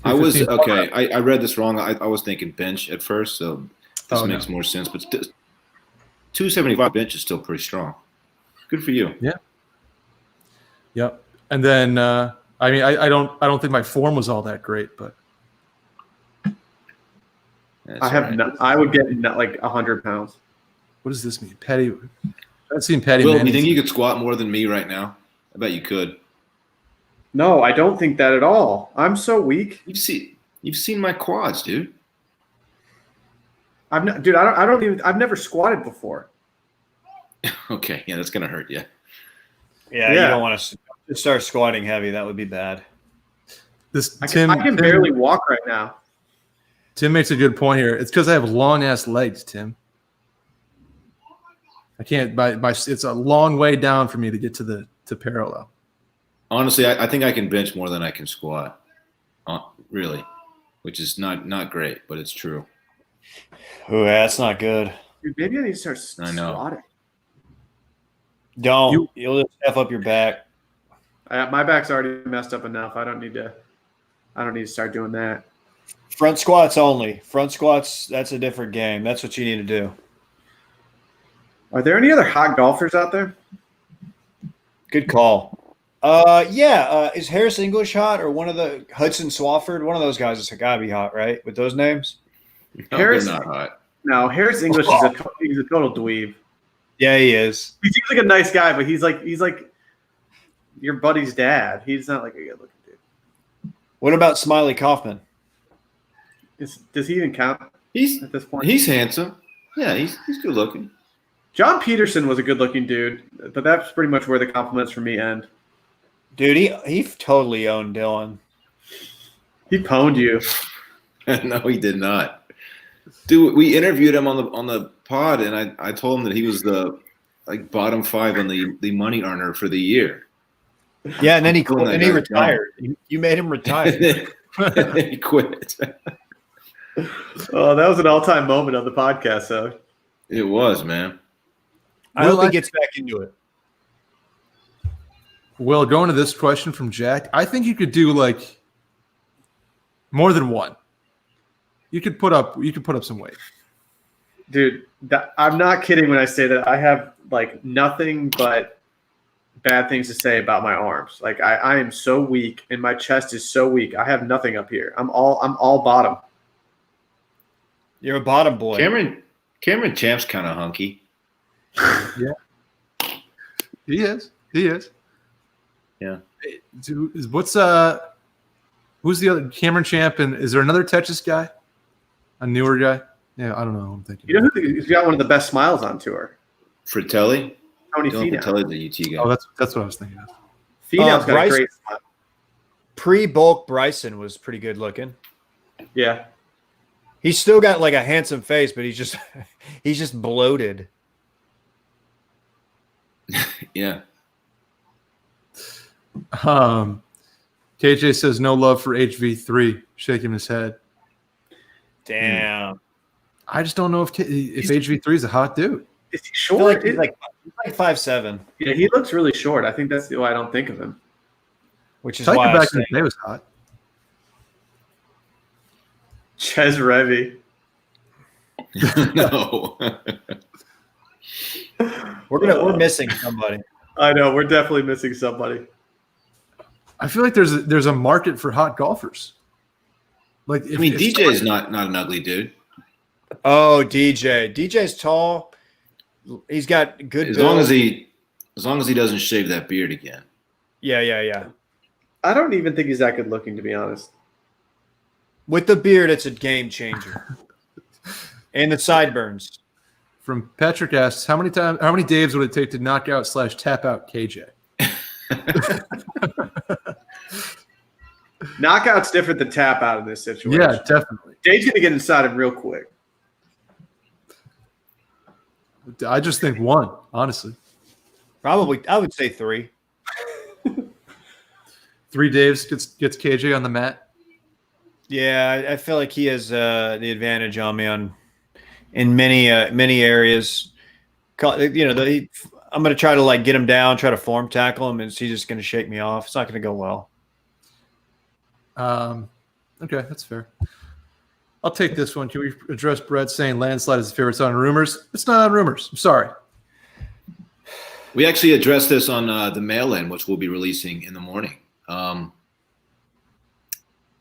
I read this wrong. I was thinking bench at first, so this makes more sense. But 275 bench is still pretty strong. Good for you. Yeah. Yep. And then I don't think my form was all that great, but I would get like 100 pounds. What does this mean, Petty? I've seen Petty. Will, do you think you could squat more than me right now? I bet you could. No, I don't think that at all. I'm so weak. You've seen my quads, dude. I've never squatted before. Okay, yeah, that's gonna hurt you. Yeah, you don't want to start squatting heavy. That would be bad. I can barely walk right now. Tim makes a good point here. It's because I have long ass legs, Tim. I can't. It's a long way down for me to get to parallel. Honestly, I think I can bench more than I can squat. Really, which is not great, but it's true. Oh, that's not good. Dude, maybe I need to start squatting. Don't. You'll just F up your back. My back's already messed up enough. I don't need to start doing that. Front squats only. Front squats, that's a different game. That's what you need to do. Are there any other hot golfers out there? Good call. Is Harris English hot or one of the Hudson Swafford? One of those guys is got to be hot, right? With those names? No, Harris they're not hot. No, Harris English he's a total dweeb. Yeah, he is. He seems like a nice guy, but he's like your buddy's dad. He's not like a good looking dude. What about Smiley Kaufman? Does he even count? At this point. He's handsome. Yeah, he's good looking. John Peterson was a good looking dude, but that's pretty much where the compliments for me end. Dude, he totally owned Dylan. He pwned you. No, he did not. Dude, we interviewed him on the pod, and I told him that he was the bottom 5 on the money earner for the year. Yeah, and then he retired. You made him retire. He quit. Oh, that was an all-time moment on the podcast, though. It was, man. I hope he gets back into it. Well, going to this question from Jack, I think you could do more than one. You could put up some weight. Dude, I'm not kidding when I say that I have nothing but bad things to say about my arms. I am so weak and my chest is so weak. I have nothing up here. I'm all bottom. You're a bottom boy. Cameron Champ's kind of hunky. Yeah. He is. Yeah. Who's the other Cameron Champ, and is there another Texas guy? A newer guy? Yeah, I don't know who I'm thinking. You know who's got one of the best smiles on tour? Fratelli? Tony Dylan Finau. Fratelli's the UT guy. Oh, that's what I was thinking of. Finau's got a great smile. Pre-bulk Bryson was pretty good looking. Yeah. He's still got a handsome face, but he's just bloated. Yeah. KJ says no love for HV3, shaking his head. Damn. I just don't know if HV3 is a hot dude. Is he short? He's like 5'7". Yeah, he looks really short. I think that's why I don't think of him. Which is Tiger why back in the day was hot. Ches Revy. No. We're missing somebody. I know, we're definitely missing somebody. I feel like there's a market for hot golfers. Like, I mean, DJ is not an ugly dude. Oh, DJ. DJ's tall. He's got good. As long as he doesn't shave that beard again. Yeah. I don't even think he's that good looking, to be honest. With the beard, it's a game changer. And the sideburns. From Patrick asks, how many Daves would it take to knock out / tap out KJ? Knockout's different than tap out in this situation. Yeah, definitely. Dave's gonna get inside him real quick. I just think one, honestly. Probably, I would say 3. 3 Daves gets KJ on the mat. Yeah, I feel like he has the advantage on me in many areas. You know, I'm going to try to like get him down, try to form tackle him, and he's just going to shake me off. It's not going to go well. Okay, that's fair. I'll take this one. Can we address Brett saying landslide is his favorite song on Rumors? It's not on Rumors. I'm sorry. We actually addressed this on the mail-in, which we'll be releasing in the morning.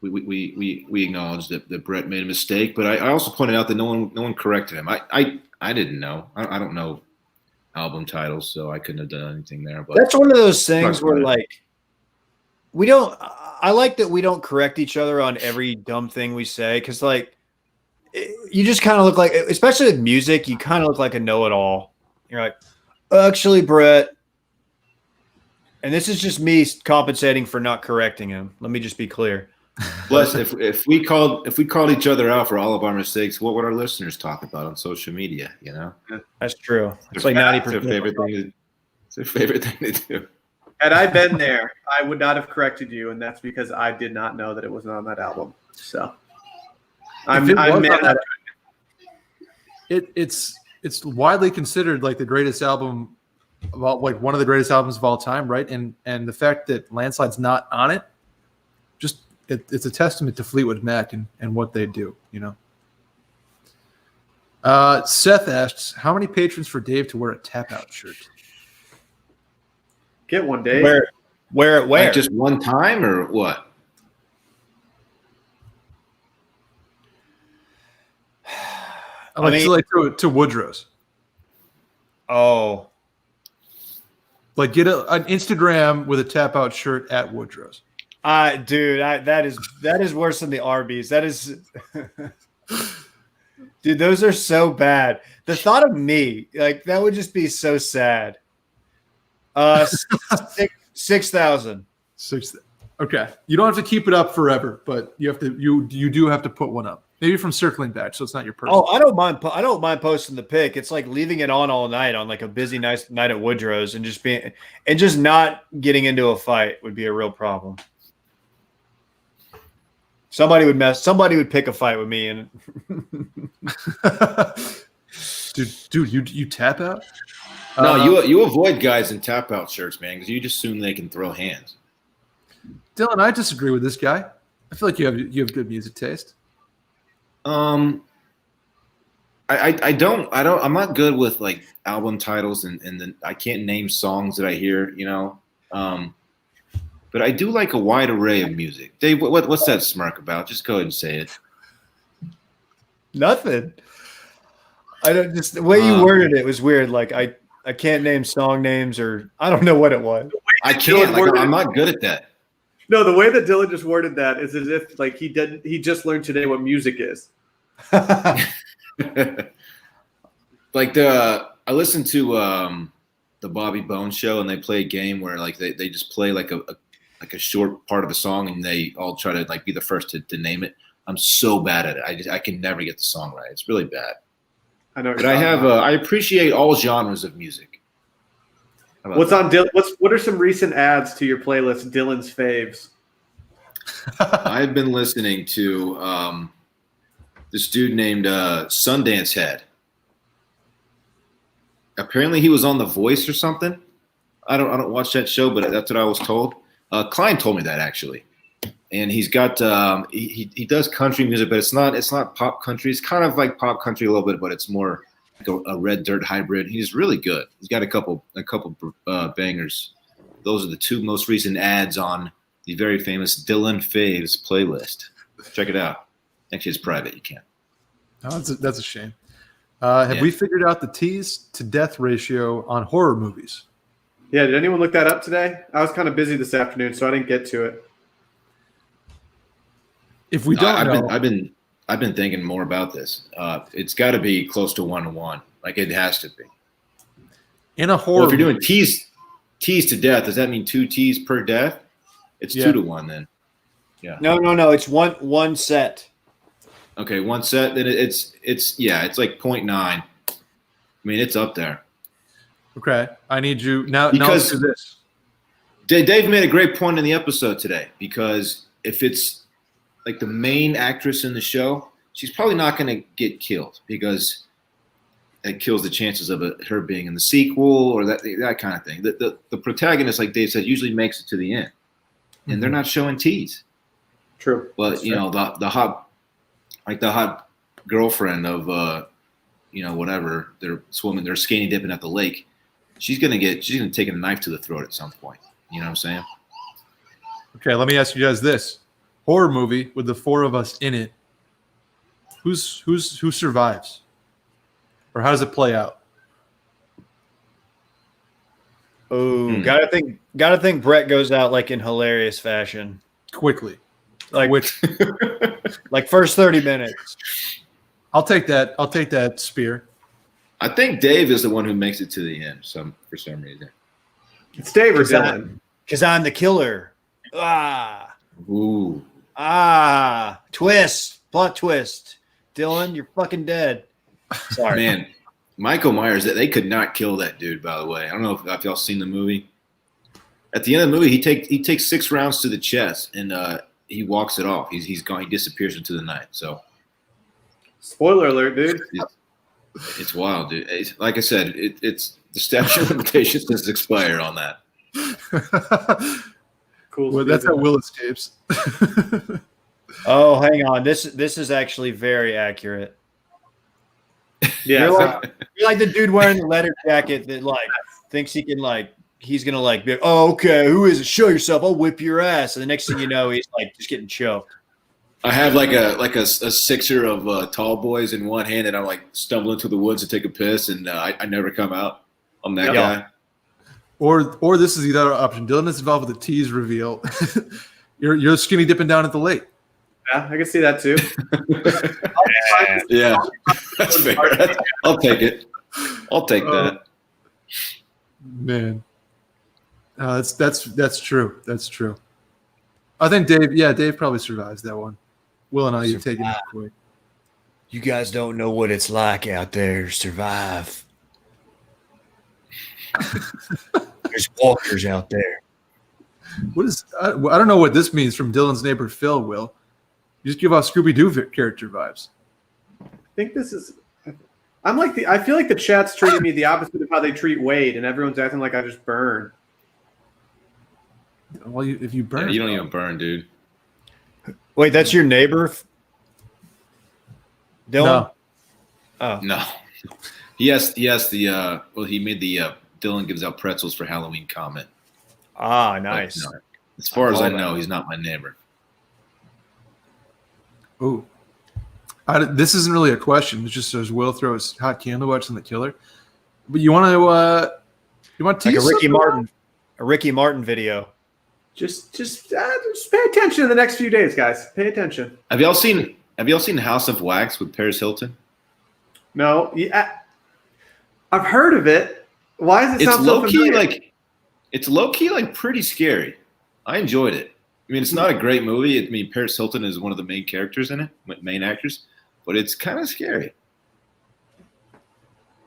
We acknowledged that Brett made a mistake, but I also pointed out that no one corrected him. I didn't know. I don't know album titles, so I couldn't have done anything there. But that's one of those things where like we don't. I like that we don't correct each other on every dumb thing we say, because like you just kind of look like, especially with music, you kind of look like a know-it-all. You're like, actually, Brett. And this is just me compensating for not correcting him. Let me just be clear. Plus, if we called each other out for all of our mistakes, what would our listeners talk about on social media? You know, that's true. It's like 90%. It's their favorite thing to do. Had I been there, I would not have corrected you, and that's because I did not know that it wasn't on that album. So I'm mad. It's widely considered like the greatest album of all, like one of the greatest albums of all time, right? And the fact that Landslide's not on it, just it's a testament to Fleetwood Mac and what they do, you know. Seth asks, how many patrons for Dave to wear a tap out shirt? Get one, Dave. Where? Like just one time or what? To Woodrow's. Oh. Like get an Instagram with a tap out shirt at Woodrow's. Dude, that is worse than the Arby's. That is, dude, those are so bad. The thought of me, like that would just be so sad. 6,000. Okay, you don't have to keep it up forever, but you have to. You do have to put one up. Maybe from circling back, so it's not your personal. Oh, I don't mind. I don't mind posting the pic. It's like leaving it on all night on like a busy night at Woodrow's and just not getting into a fight would be a real problem. Somebody would pick a fight with me and dude, you tap out? No, you avoid guys in tap out shirts, man, because you just assume they can throw hands. Dylan, I disagree with this guy. I feel like you have good music taste. I don't. I'm not good with like album titles and then I can't name songs that I hear, you know. But I do like a wide array of music. Dave, what's that smirk about? Just go ahead and say it. Nothing. I don't. Just the way you worded it was weird. Like I can't name song names, or I don't know what it was. I can't. Like, I'm not good at that. No, the way that Dylan just worded that is as if like he just learned today what music is. Like I listened to the Bobby Bones show, and they play a game where like they just play like a short part of a song, and they all try to like be the first to name it. I'm so bad at it. I can never get the song right. It's really bad. I know. But I appreciate all genres of music. What's on Dylan? What are some recent adds to your playlist? Dylan's faves. I've been listening to this dude named Sundance Head. Apparently, he was on The Voice or something. I don't watch that show, but that's what I was told. Klein told me that actually, and he's got he does country music, but it's not pop country. It's kind of like pop country a little bit, but it's more like a Red Dirt hybrid. He's really good. He's got a couple bangers. Those are the 2 most recent ads on the very famous Dylan Faves playlist. Check it out. Actually, it's private. You can't. Oh, that's a shame. Have we figured out the tease to death ratio on horror movies? Yeah, did anyone look that up today? I was kind of busy this afternoon, so I didn't get to it. If we don't know, I've been thinking more about this. It's got to be close to 1-to-1. Like it has to be. In a horror, well, if you're doing tease to death, does that mean 2 teas per death? It's 2-to-1 then. Yeah. No. It's one set. Okay, 1 set. Then it's like 0.9. I mean, it's up there. Okay, I need you now. Because now this. Dave made a great point in the episode today. Because if it's like the main actress in the show, she's probably not going to get killed because it kills the chances of her being in the sequel or that kind of thing. The protagonist, like Dave said, usually makes it to the end, and they're not showing tease. True, but the hot girlfriend of whatever they're swimming, they're skating, dipping at the lake. She's gonna take a knife to the throat at some point. You know what I'm saying? Okay, let me ask you guys this: horror movie with the 4 of us in it. Who survives, or how does it play out? Oh, gotta think Brett goes out like in hilarious fashion. Quickly. Like first 30 minutes. I'll take that spear. I think Dave is the one who makes it to the end for some reason. It's Dave or Dylan. Because I'm the killer. Ooh. Twist. Plot twist. Dylan, you're fucking dead. Sorry. Man, Michael Myers, they could not kill that dude, by the way. I don't know if y'all seen the movie. At the end of the movie, he takes 6 rounds to the chest and he walks it off. He's gone. He disappears into the night. So, spoiler alert, dude. It's wild, dude. Like I said, it's the statute of limitations has expired on that. Cool. Well, that's how Will escapes. Oh, hang on. This is actually very accurate. Yeah, you're like the dude wearing the leather jacket that like thinks he can he's gonna be like, oh, okay, who is it? Show yourself. I'll whip your ass. And the next thing you know, he's like just getting choked. I have like a sixer of tall boys in one hand, and I like stumble into the woods to take a piss, and I never come out. I'm that guy. Or this is the other option. Dylan is involved with the tease reveal. you're skinny dipping down at the lake. Yeah, I can see that too. Yeah, that's fair. I'll take it. I'll take that. Man, that's true. That's true. I think Dave probably survives that one. Will and I, you taking it quick. You guys don't know what it's like out there to survive. There's walkers out there. What is? I don't know what this means from Dylan's neighbor Phil. Will you just give off Scooby-Doo character vibes? I think this is. I feel like the chat's treating me the opposite of how they treat Wade, and everyone's acting like I just burn. Well, if you burn, you don't even burn, dude. Wait, that's your neighbor, Dylan? No. Oh no. Yes. The he made the Dylan gives out pretzels for Halloween comment. Ah, nice. No, as far as I know, he's not my neighbor. Ooh. This isn't really a question. It's just as Will throws hot candle wax on the killer. But you want to like a Ricky Martin video. Just pay attention in the next few days, guys. Pay attention. Have y'all seen House of Wax with Paris Hilton? No, I've heard of it. Why does it sound so familiar? It's low key, like pretty scary. I enjoyed it. I mean, it's not a great movie. I mean, Paris Hilton is one of the main characters in it, main actors, but it's kind of scary.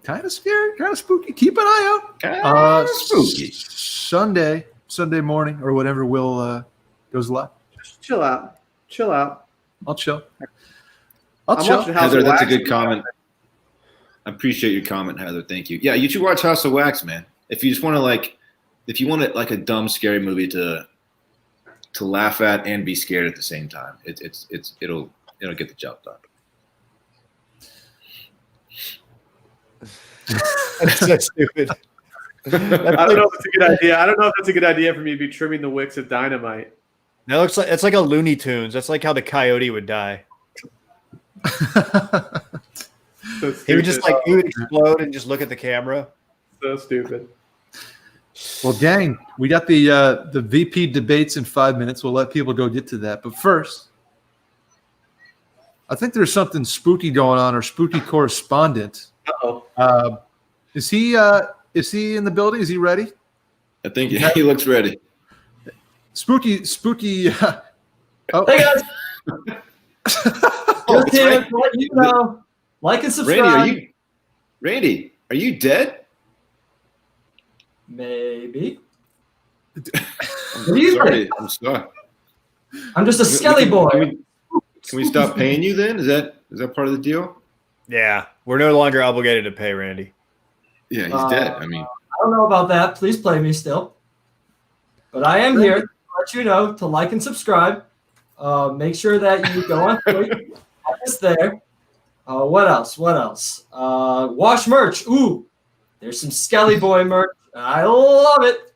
Kind of scary, kind of spooky. Keep an eye out. Kind of spooky. Sunday morning or whatever Will goes live. Just chill out. I'll chill. Heather, that's a good comment. I appreciate your comment, Heather. Thank you. Yeah, you should watch House of Wax, man. If you just want to if you want a dumb, scary movie to to laugh at and be scared at the same time. It'll get the job done. That's so stupid. I don't know if it's a good idea. I don't know if it's a good idea for me to be trimming the wicks of dynamite. That looks like it's like a Looney Tunes. That's like how the coyote would die. So He would just stupid. he would explode and just look at the camera. So stupid. Well, gang, we got the VP debates in 5 minutes. We'll let people go get to that. But first, I think there's something spooky going on. Our spooky correspondent. Uh-oh. Is he in the building? Is he ready? I think he looks ready. Spooky. Oh. Hey guys, just here to let you know, like and subscribe. Randy, are you dead? Maybe. I'm sorry. I'm just a skelly boy. Can we stop paying you then? Is that part of the deal? Yeah, we're no longer obligated to pay Randy. Yeah, he's dead. I mean, I don't know about that. Please play me still. But I am here to let you know to like and subscribe. Make sure that you go on Twitter. It's there. What else? Wash merch. Ooh, there's some Skelly Boy merch. I love it.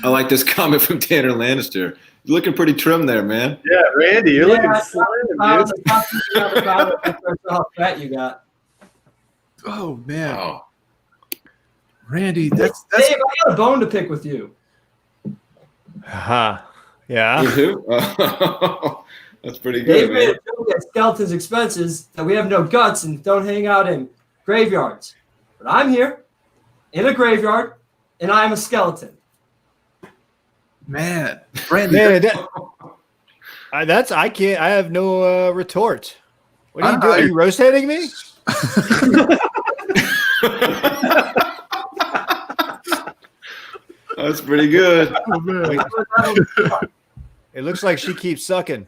I like this comment from Tanner Lannister. You're looking pretty trim there, man. Yeah, Randy, you're looking slim, dude. How fat you got. Oh man, Oh, Randy, that's Dave, I got a bone to pick with you. Huh. Yeah. with who? That's pretty Dave good, made a man. joke at Skeleton's expenses that we have no guts and don't hang out in graveyards. But I'm here in a graveyard, and I'm a skeleton. man, Randy. Man, I can't. I have no retort. What are you doing? Are you rotating me? That's pretty good. Oh, man. It looks like she keeps sucking.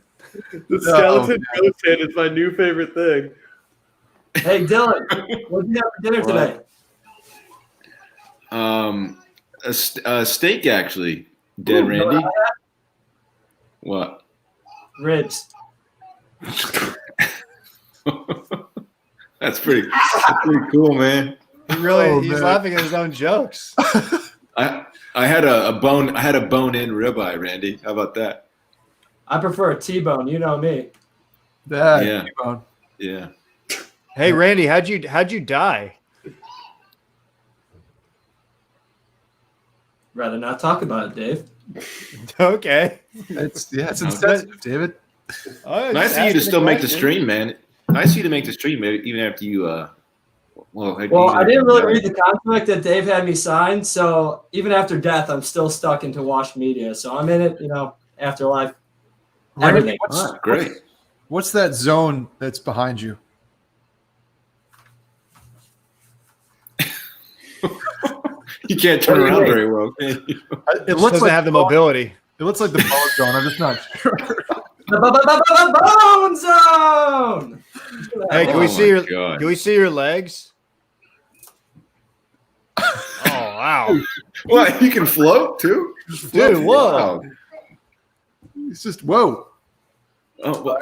The skeleton ghost head is my new favorite thing. Hey, Dylan, what did you have for dinner today? A steak actually. Dead Ooh, Randy. What? Ribs. That's pretty cool, man. He's laughing at his own jokes. I had a bone in ribeye, Randy. How about that? I prefer a T-bone. You know me. Yeah. T-bone. Yeah. Hey, Randy, how'd you die? Rather not talk about it, Dave. Okay. It's insensitive, David. Nice of you to still make the stream, man. Nice of you to make the stream, even after you. Well, I didn't really read the contract that Dave had me sign, so even after death, I'm still stuck into washed media. So I'm in it, afterlife. Everything. Great. What's that zone that's behind you? You can't turn around very well, can you? It looks Doesn't like have the mobility. It looks like the bone zone. I'm just not sure. Bone zone. Hey, can Oh we see my your God. Can we see your legs? Oh wow, What? You can float too, dude! Whoa, Wow. It's just whoa. Oh, well,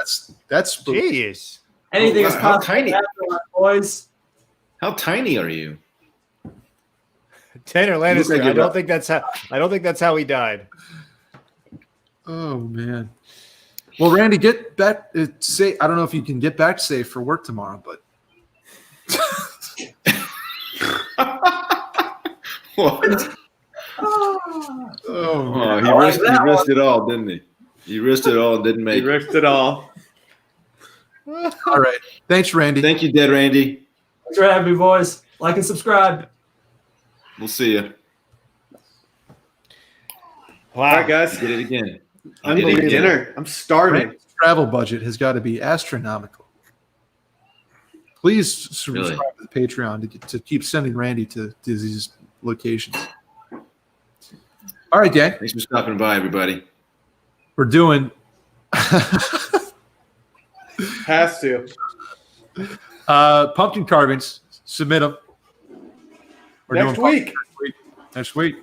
That's spooky. jeez! Anything Oh, is wow, how possible. tiny. Afterlife, boys. how tiny are you? Tanner Looks Lannister. like I you're don't right. think that's how he died. Oh man. Well, Randy, get back. Say I don't know if you can get back safe for work tomorrow, but What? oh, He risked it all, didn't he? He risked it all and didn't He make it. risked it all. all right. Thanks, Randy. Thank you, Dead Randy. Thanks for having me, boys. Like and subscribe. We'll see you. All right, guys. Did it again. I'm Did it eating again. dinner. I'm starving. Randy's travel budget has got to be astronomical. Please subscribe Really? to the Patreon to keep sending Randy to these locations. All right, gang. Thanks for stopping by, everybody. We're doing Has to. pumpkin carvings. Submit them. Next week. Next week.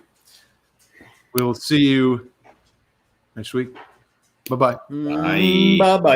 We'll see you next week. Bye-bye. Bye. Bye bye.